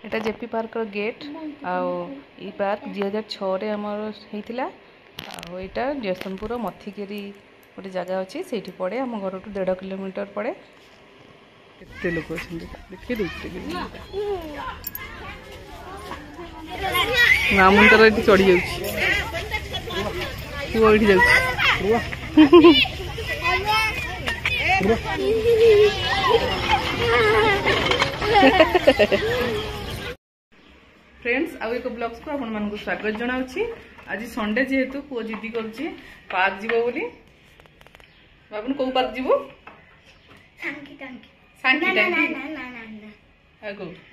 एटा JP park gate आई park 2006 आमर होता आईटा जयस्तंपुर मथिकेरी गोटे जगह अच्छी से पड़े आम घर टू 1.5 किलोमीटर पड़े। केते लोग देखिए मामुन तर ये चढ़ी फ्रेंड्स आउ एक ब्लॉग्स को आपण मानक स्वागत जनाऊँगी। आज संडे जेहेतु पुओ जिद्दी करुच्ची पार्क जीव बोली। बाबू कौ पार्क जीव?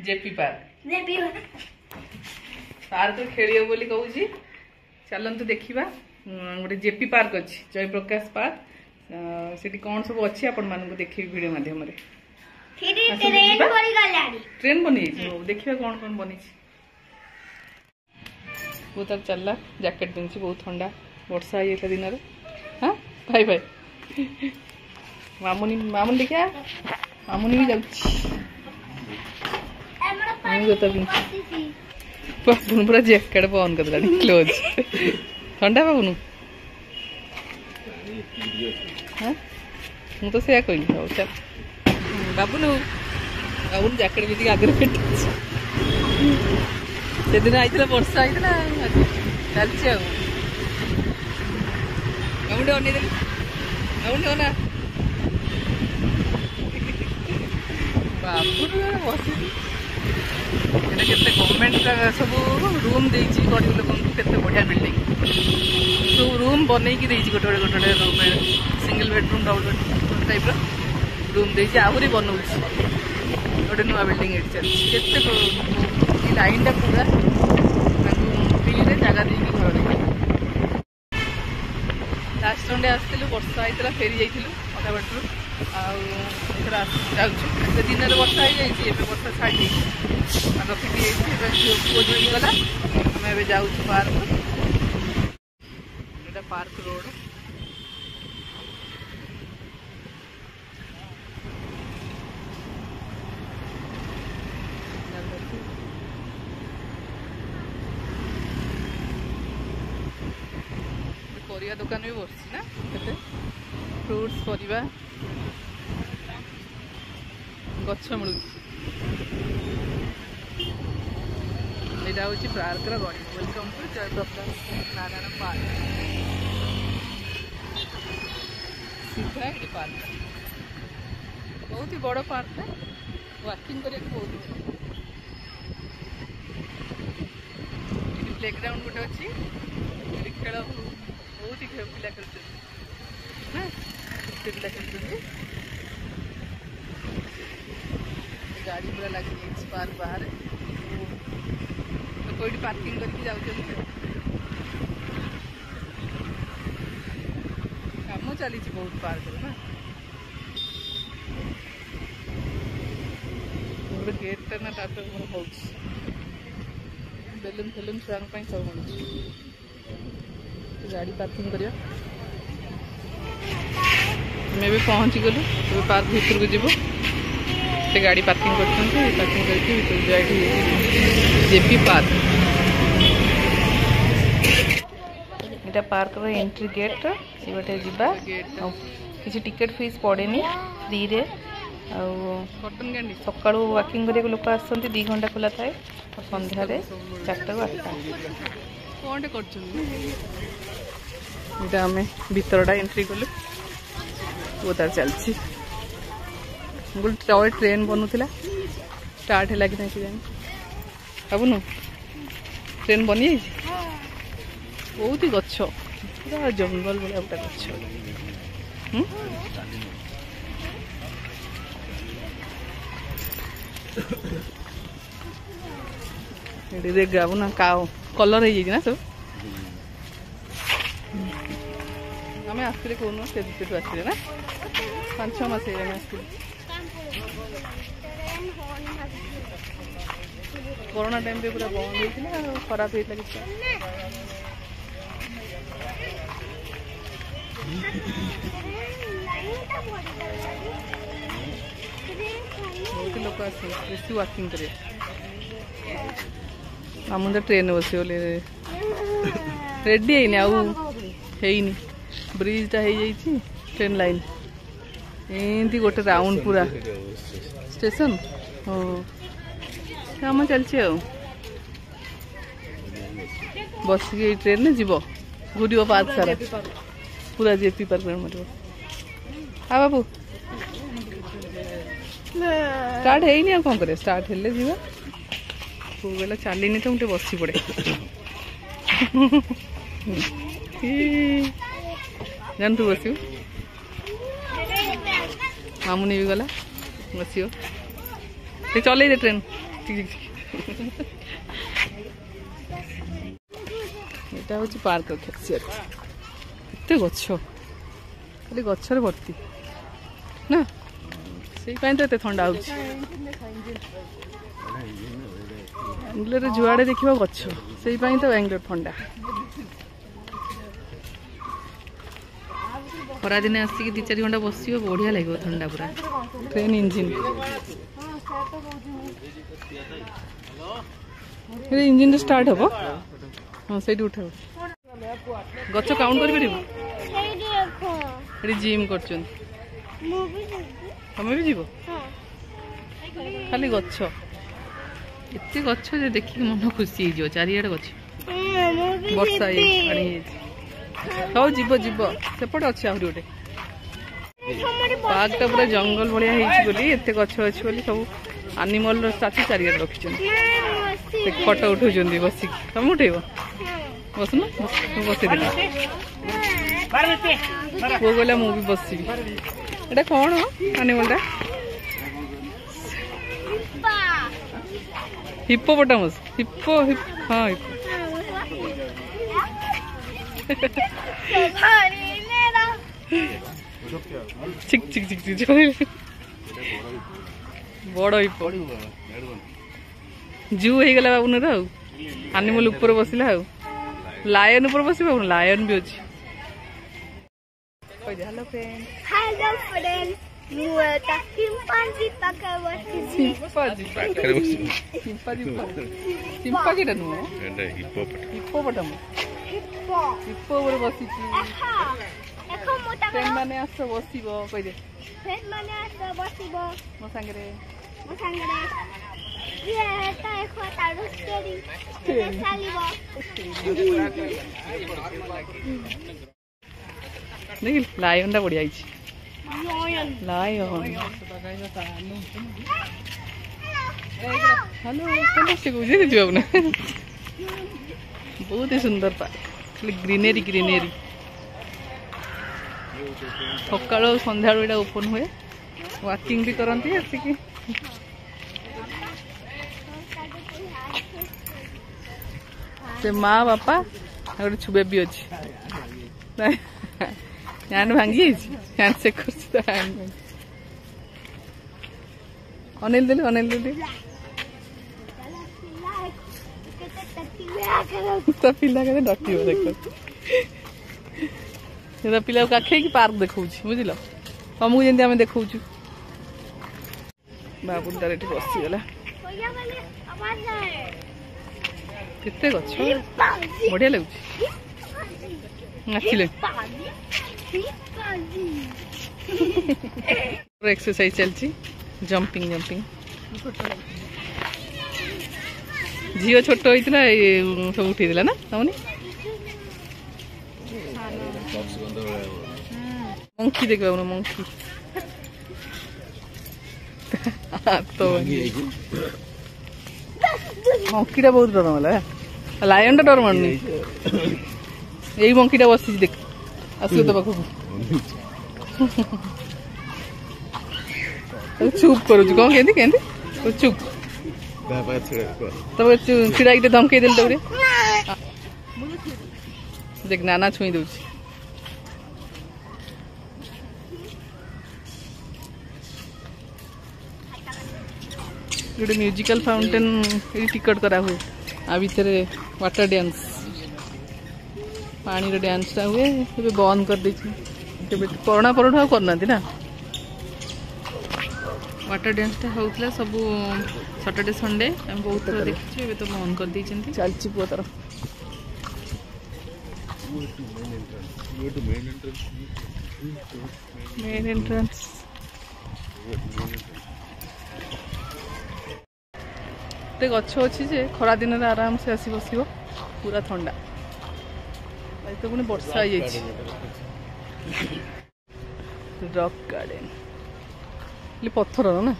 जेपी पार्क पार्क खेलियो बोली कहूँ। चलतु देखा गोटे जेपी पार्क अच्छी जयप्रकाश पार्क से कौन सब अच्छी आपण मानक देखिए वीडियो माध्यम ट्रेन बनी देखिए कौन कौन बनी वो तक चलला जैकेट पिंधि बहुत ठंडा वर्षा होता दिन हाँ भाई भाई मामुनी मामुनी देखिया मामुनी भी बाबुन पूरा जैकेट बंद कर देला क्लोज ठंडा बाबुन हाँ मुझे तो से कहली हूँ चल बाबुन बाबुन जैकेट भी आगे से दिन आई वर्षा होता चलती बाबुन अनेदेली बाबुन ना बाबुन बस गवर्नमेंट सब रूम देती गरीब लोक केते बढ़िया बिल्डिंग सब रूम बनईकी गोटे गोटे room single bedroom double bedroom type room देती आहरी बनाऊँ गोटे नुआ बिल्डिंग ये चलती लाइन टा पूरा जगह देखिए घर देख लास्ट संडे आसलु वर्षा होता फेरी जाइलु अधा बाटू आउे दिन में वर्षा हो जाए वर्षा छाड़ी आग फिटी पुओ जोड़ी गला आम जाऊँ पार्क ये पार्क रोड परिया दुकान भी बस ना फ्रूट्स परिया गछ मिलू यहाँ हूँ पार्क गली welcome to Jayaprakash Narayan park सीधा ये पार्क बहुत ही बड़ पार्क है वाकिंग करने बहुत प्लेग्राउंड गोटे अच्छी खेल बहुत ही पिला खेल गाड़ी पूरा लगी पार्क बाहर लोग ये पार्किंग करके जाऊँ कम चली बहुत पार्क ना गोटे गेटा ना तार हो बेलून फेलून छुआ सब मिलूँ गाड़ी पार्किंग करिया मैं भी पहुँची गलु तो पार्क भीतर को जीव से गाड़ी पार्किंग करके जेपी पार्क ये पार्क रो एंट्री गेट ये गोटे जीवा किसी टिकेट फीस पड़ेनी फ्री रे सका वाकिंग करने लोक आसती 2 घंटा खोला थाए और संध्या 4टा ରୁ 8टा कौन कर आम भीतरटा एंट्री कलु वो तार चलती गोटे ट्रेन बनूला स्टार्ट है कि नहीं जानी भावुन ट्रेन बनी बहुत ही गछ पूरा जंगल भाया गोटे गछ देख भावुन का कलर हो सब आम आसते कौन से आसते ना 5-6 मास कोरोना टाइम पे पूरा बंद होता खराब होता कि बहुत लोग आस वाकिंग कर मामू तो ट्रेन बस रेडी है आईनी ब्रिजटा हो ट्रेन लाइन एमती गोटे राउंड पूरा स्टेशन हाँ काम चलती बस ट्रेन में जीव घूर पार्क सारा पूरा जेपी पार्क मार हाँ बाबू स्टार्ट है कौन कर स्टार्ट हेले जीवा गला चलनी तो मुझे बसी पड़े जान तू बस मामुनी भी गला बस चल ट्रेन यहाँ हूँ पार्क एत गछ खाली गचर भर्ती ना से तो एत थंडा हो बांग्लोर जुआड़े देखा गछ से तो बांग्लोर थंडा खरा दिन आसिक 2-4 घंटा बस बढ़िया लगे थंडा पूरा ट्रेन इंजिन इंजिन स्टार्ट हम हाँ से उठा गच काउंट कर जिम कर तमें भी जीव खाली गच एत गच देखिए मन खुशी हो चारिआडे गच वर्षा हाँ जीव जीव सेपटे अच्छे आहरी गोटे पार्कटा पूरा जंगल भाया एत गच अच्छी सब आनिमल स्टाचू चारिआडे रखी फटो उठा बसिक तुम उठेब बसन बस पुओ कहला मु भी बसबी एटा कौन आनिमलटा हिप्पोपोटामस हिप्पो हाँ चिक चिक चिक चिक बड़ हिप्पो जू हो गला बाबू ना आनिमल ऊपर बसला लायन ऊपर बस लायन भी अच्छी हेलो फ्रेंड चिंपाजीटा नुह हिप्पोपोटामस हिप्पो बस मैंने आस बस मो सांगे देखिल लायन बढ़िया लायन हेलो अपना बहुत ही सुंदर पार्क ग्रीनरी ग्रीनरी सका संध्या बेला ओपन हुए वाकिंग भी करती आसिक से माँ बापा गोटे छुबे भी अच्छी हैंड भांगी हैंड चेक कर अनिल दिल तो पिला के डटी देख पिला काखे कि पार्क देखा बुझल तुमको जमी आम देखा बाबू तार ये बसीगला केते गछ बढ़िया लगुच नाचिले एक्सरसाइज चलती जंपिंग जंपिंग झील छोट होता सब उठे ना तमने मंकी देखा मंकी तो मंकीटा बहुत डर माला लायन टा डर मारनी यही मंकीटा बस देख आसो तो पाख चुप करुँ कौन के चुप तब छिड़ा धमकई देल तब देख नाना छुई दे गोटे म्यूजिकल फाउंटेन ये टिकट करा हुए आ भीतर वाटर डांस पानी डांसटा हुए बंद कर पुराना परठू करना ना वाटर डांस होता सब सैटरडे संडे आम बहुत थर देखी ए तो बंद कर देती चलती पुआ तार मेन एंट्रेंस ते गछ अच्छी जे खरा दिन आराम से आसी बस पूरा ठंडा तो पुणी वर्षा हो रॉक गार्डन पत्थर ना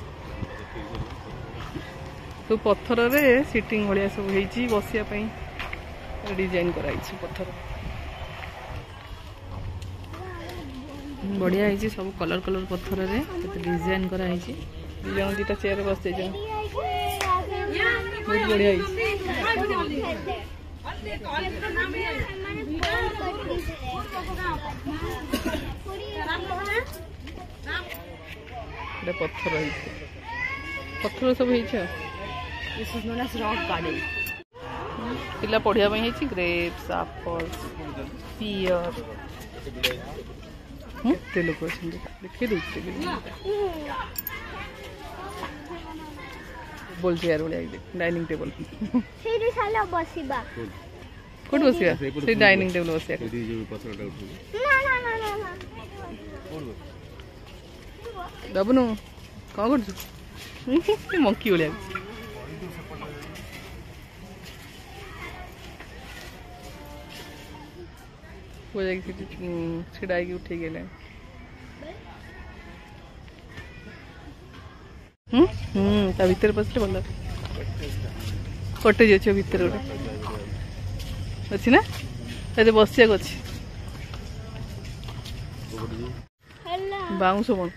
तो पत्थर रे सीटिंग भाया सब बसापी डिजाइन कराई पत्थर बढ़िया है सब कलर कलर पत्थर रे डिजाइन कराई जन दुटा चेयर बस बहुत बढ़िया पत्थर पत्थर सब पिला पढ़िया ग्रेप्स एप्पल्स पियर लोक देखिए बोल चेयर भाई डाइनिंग टेबल कौट बस डाइनिंग टेबल बस दबुनु कौन कर मंकी भाया छिड़ा उठे गले भितर पसले भल कटेज अच्छे भितर गोटे अच्छी ना ये बसिया अच्छी बाउंश बन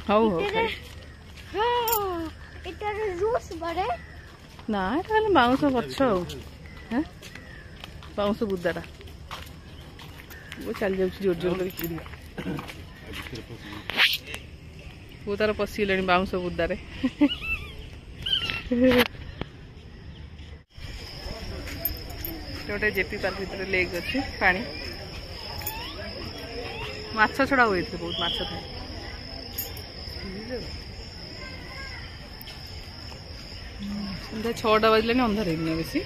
हाउ ना बाउंश गछ बाउंश बुदाटा वो चल जाऊँ जोर जोर वो तार पशिगले बाउंश बुदारे गोटे जेपी पार्क भीतर लेक अच्छी पानी माछ छड़ा हुए थे बहुत माछ था सन्ध्या 6टा बजले अंधार है बेसी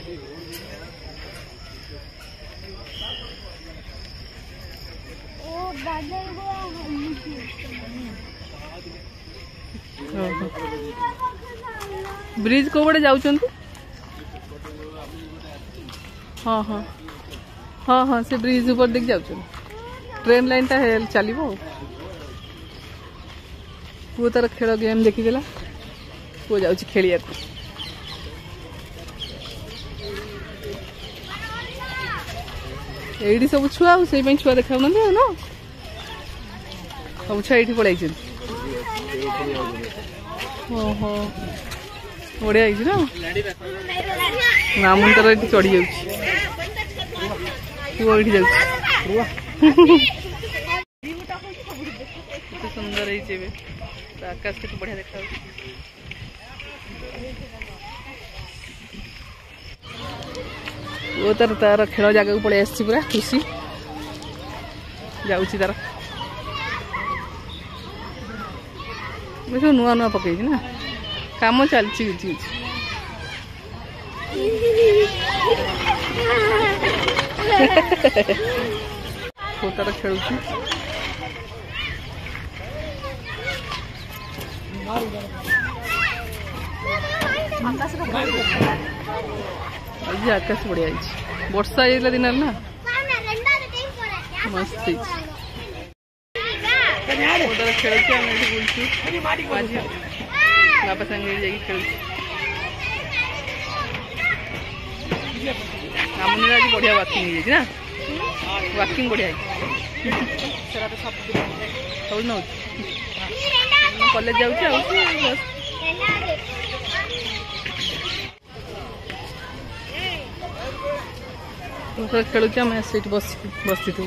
ब्रिज को बड़े जाऊँ हाँ हाँ हाँ हाँ से ब्रिज ऊपर देख जाऊँ ट्रेन लाइन टा चलो पु तार खेल गेम देखीदेला पु जाऊँ खेलिया ये सब छुआ से छुआ देखा ना सब छुआ ये पड़े ओहो बढ़िया है ना मामुन तार चढ़ी जाऊँ सुंदर है आकाश के बढ़िया देखा वो तार खेल जगह को पड़े पूरा खुशी जाऊँ तार सब नुआ नुआ पकई ना काम चलती तार खेल आज आकाश बढ़िया वर्षा दिन ना मस्त खेल बापा संगे खेल आमने आज बढ़िया वाकिंग ना वाकिंग बढ़िया सब नौ कॉलेज जाऊँ खेलु बसी थी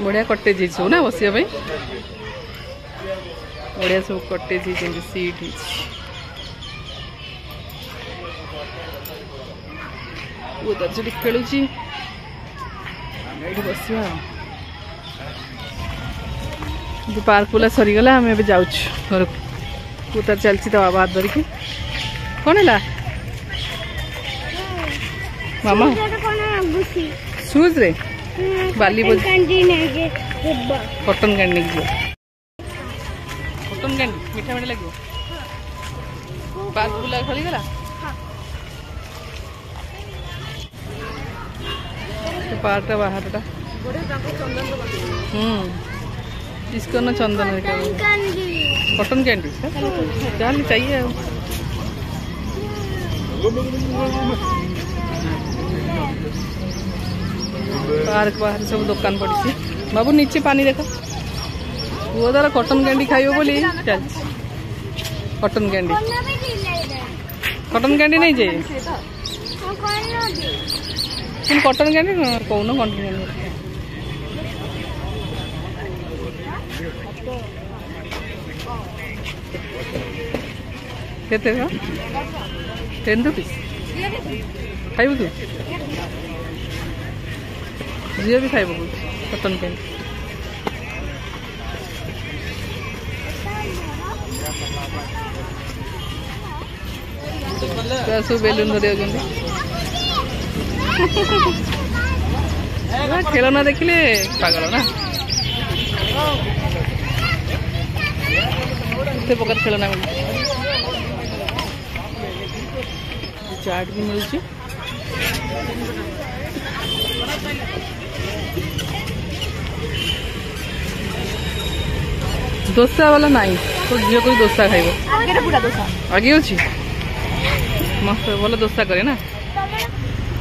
बढ़िया कटेज ना बसिया बढ़िया सब कटेज सीट ପୁଅ ତାର ସେଠି ଖେଳୁଛି ଏଇଠି ବସିବା ପାର୍କ ବୁଲା ସରିଗଲା ଆମେ ଏବେ ଯାଉଛୁ ଘରକୁ ପୁଅ ତାର ଚାଲିଛି ତା ବାବା ହାତ ଧରିକି କଣ ହେଲା ମାମା ସୁଜ୍ ରେ ବାଲି କଟନ କ୍ୟାଣ୍ଡି ଯିବ कटन कैंडी मीठा मीठा लगे पार्क बुला खरीगला पार्क बाहर इसको ना चंदन कटन कैंडी चाहे चाहिए पार्क बाहर सब दुकान पड़ी बाबू नीचे पानी देखो वो तार कटन कैंडी खाइबो बोली चल कटन कैंडी नहीं जाए तुम कटन कैंडी कौन कटन कैंडी केते 10 रुपीस खाइबो तू झियो भी खाइबो कटन कैंडी सब बेलून धरी खेल ना देखिले पागल ना प्रकार खेलना मिल चाट भी मिल डोसा वाला नहीं तो झील को डोसा खाइब आगे अच्छी मस्त भल डोसा करे ना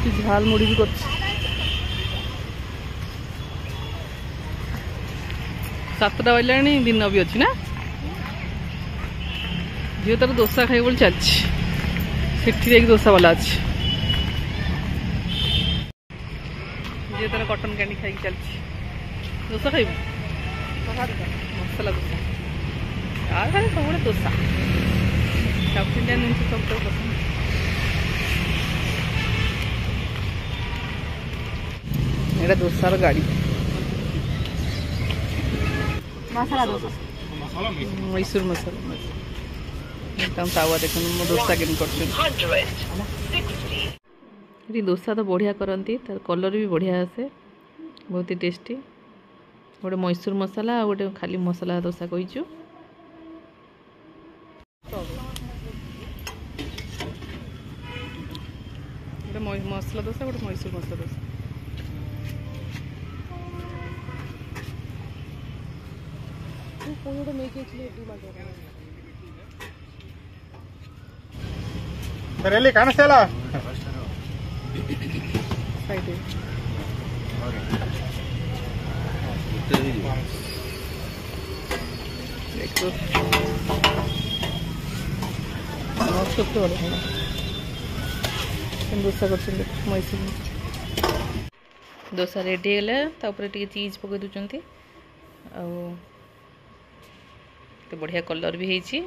झाल मुड़ी भी कर 7टा बजला दिन भी अच्छी ना झील तार डोसा खाइब बोली चलती डोसा वाला अच्छी झील तार कटन कैंडी खाई चलती डोसा खाइब मसला डोसा यार खाली सब डोसा साउथ इंडियन जिन सब पसंद एटा डोसार गाड़ी मसाला डोसा मैसूर मसाला तावा देख डोसा के डोसा तो बढ़िया करती तार कलर भी बढ़िया आसे बहुत ही टेस्टी गोटे मैसूर मसाला गोटे खाली मसाला डोसा कहीचु मसला डोसा गोटे मैसूर मसला डोसा ಎಲ್ಲಿ ಕಾಣಿಸ್ತಾ डोसा कर मैसूर डोसा रेडी है टी चीज पकई दूसरी तो बढ़िया कलर भी होती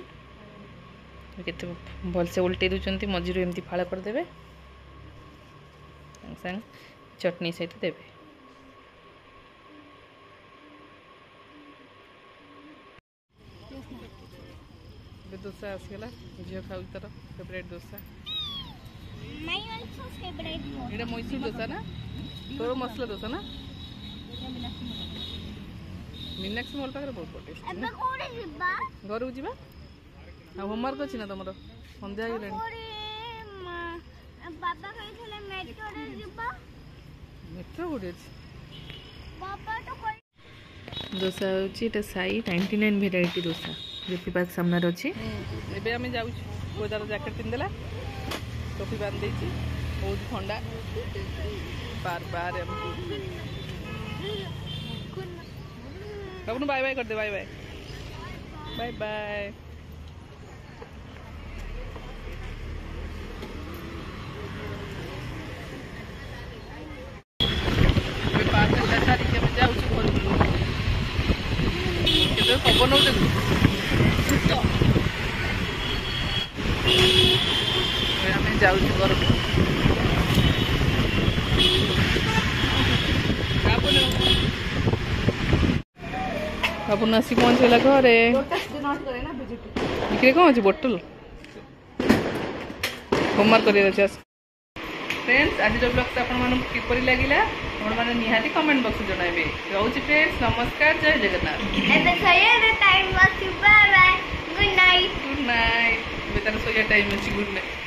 भलसे उल्टे दूसरी मझीर एमती फाड़ करदे संग चटनी सहित देवे डोसा आसगला झील खाऊ तार फेवरेट डोसा ये मैसूर डोसा ना तोर मसला डोसा ना मीनाक्षी मॉल पाखे बहुत टेस्ट घर को जीवा होमवर्क अच्छी ना तुम सन्ध्या मेट्रो कौटे अच्छी डोसा होता Sai 99 variety dosa JP park सामने अच्छी एवं आम जाऊँ तार जैकेट पिंधदेला टोपी बांध बहुत ठंडा बार बार बाय बाय कर दे बाय बाय बाय बाय पवन आम जाऊँ घर बाबू आसी पहुंचला घरे बिक्री कौन अच्छे बोतल होमवर्क कर फ्रेंड्स आज ब्लॉग आपको किपरि लगिला आपण माने निहाती कमेंट बॉक्स जणाइबे रहउची फ्रेंड्स नमस्कार जय Jagannath time was bye bye good night बेतार सोया टाइम अछि गुड नाइट।